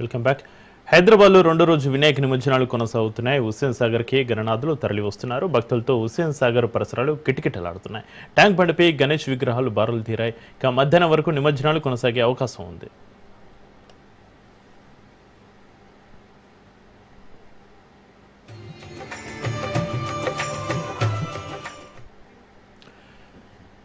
Welcome back. హైదరాబాద్లో రెండో రోజు వినాయక నిమజ్జనాలు కొనసాగుతున్నాయి. హుస్సేన్ సాగర్కి గణనాథులు తరలి వస్తున్నారు. భక్తులతో హుస్సేన్ సాగర్ పరిసరాలు కిటకిటలాడుతున్నాయి. ట్యాంక్ బండిపై గణేష్ విగ్రహాలు బారులు తీరాయి. ఇక మధ్యాహ్నం వరకు నిమజ్జనాలు కొనసాగే అవకాశం ఉంది.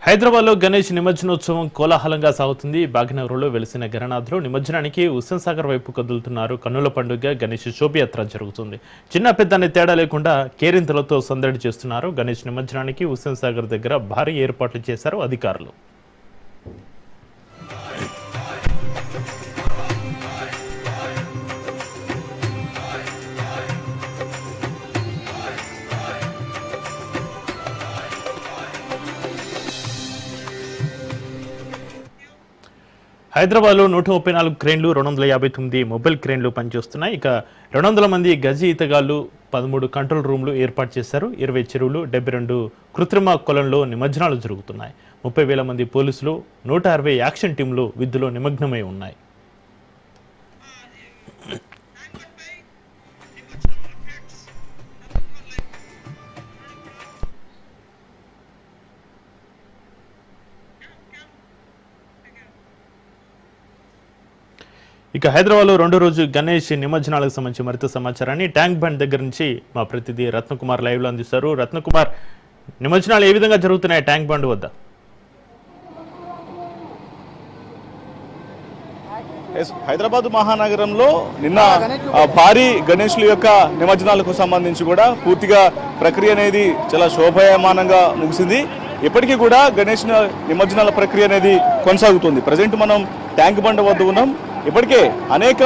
హైదరాబాద్లో గణేష్ నిమజ్జనోత్సవం కోలాహలంగా సాగుతుంది. భాగ్యనగరంలో వెలిసిన గణనాథులు నిమజ్జనానికి హుస్సేన్ సాగర్ వైపు కదులుతున్నారు. కన్నుల పండుగ గణేష్ శోభయాత్ర జరుగుతుంది. చిన్న పెద్ద అనే తేడా లేకుండా కేరింతలతో సందడి చేస్తున్నారు. గణేష్ నిమజ్జనానికి హుస్సేన్ సాగర్ దగ్గర భారీ ఏర్పాట్లు చేశారు అధికారులు. హైదరాబాద్లో 134 క్రేన్లు, 259 మొబైల్ క్రేన్లు పనిచేస్తున్నాయి. ఇక 200 మంది గజి ఈతగాళ్లు, 13 కంట్రోల్ రూమ్లు ఏర్పాటు చేశారు. 20 చెరువులు, 72 కృత్రిమ కొలంలో నిమజ్జనాలు జరుగుతున్నాయి. 30,000 మంది పోలీసులు, 160 యాక్షన్ టీంలు విధుల్లో నిమగ్నమై ఉన్నాయి. ఇక హైదరాబాద్లో రెండో రోజు గణేష్ నిమజ్జనాలకు సంబంధించి మరింత సమాచారాన్ని ట్యాంక్ బండ్ దగ్గర నుంచి మా ప్రతినిధి రత్నకుమార్ లైవ్లో అందిస్తారు. రత్నకుమార్, నిమజ్జనాలు ఏ విధంగా జరుగుతున్నాయి ట్యాంక్ బండ్ వద్ద? హైదరాబాద్ మహానగరంలో నిన్న భారీ గణేష్ల యొక్క నిమజ్జనాలకు సంబంధించి కూడా పూర్తిగా ప్రక్రియ అనేది చాలా శోభాయమానంగా ముగిసింది. ఇప్పటికీ కూడా గణేష్ నిమజ్జనాల ప్రక్రియ అనేది కొనసాగుతుంది. ప్రజెంట్ మనం ట్యాంక్ బండ్ వద్ద ఉన్నాం. ఇప్పటికే అనేక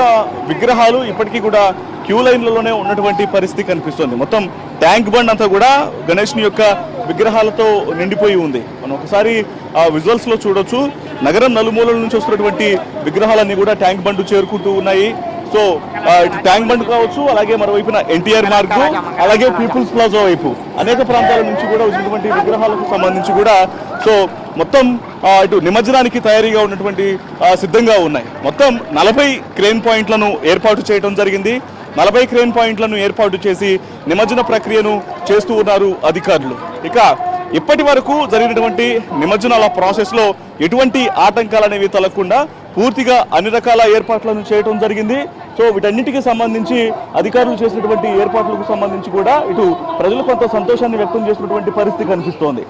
విగ్రహాలు ఇప్పటికీ కూడా క్యూ లైన్లలోనే ఉన్నటువంటి పరిస్థితి కనిపిస్తుంది. మొత్తం ట్యాంక్ బండ్ అంతా కూడా గణేష్ని యొక్క విగ్రహాలతో నిండిపోయి ఉంది. మనం ఒకసారి విజువల్స్ లో చూడొచ్చు. నగరం నలుమూలల నుంచి వస్తున్నటువంటి విగ్రహాలన్నీ కూడా ట్యాంక్ బండ్ చేరుకుంటూ ఉన్నాయి. సో ఇటు ట్యాంక్ బండ్ కావచ్చు, అలాగే మరోవైపున ఎన్టీఆర్ మార్గ్, అలాగే పీపుల్స్ ప్లాజా వైపు అనేక ప్రాంతాల నుంచి కూడా వచ్చినటువంటి విగ్రహాలకు సంబంధించి కూడా సో మొత్తం ఇటు నిమజ్జనానికి తయారీగా ఉన్నటువంటి సిద్ధంగా ఉన్నాయి. మొత్తం 40 క్రేన్ పాయింట్లను ఏర్పాటు చేయడం జరిగింది. 40 క్రేన్ పాయింట్లను ఏర్పాటు చేసి నిమజ్జన ప్రక్రియను చేస్తూ ఉన్నారు అధికారులు. ఇక ఇప్పటి వరకు జరిగినటువంటి నిమజ్జనాల ప్రాసెస్లో ఎటువంటి ఆటంకాలు అనేవి తలగకుండా పూర్తిగా అన్ని రకాల ఏర్పాట్లను చేయడం జరిగింది. సో వీటన్నిటికీ సంబంధించి అధికారులు చేసినటువంటి ఏర్పాట్లకు సంబంధించి కూడా ఇటు ప్రజలు కొంత సంతోషాన్ని వ్యక్తం చేసినటువంటి పరిస్థితి కనిపిస్తోంది.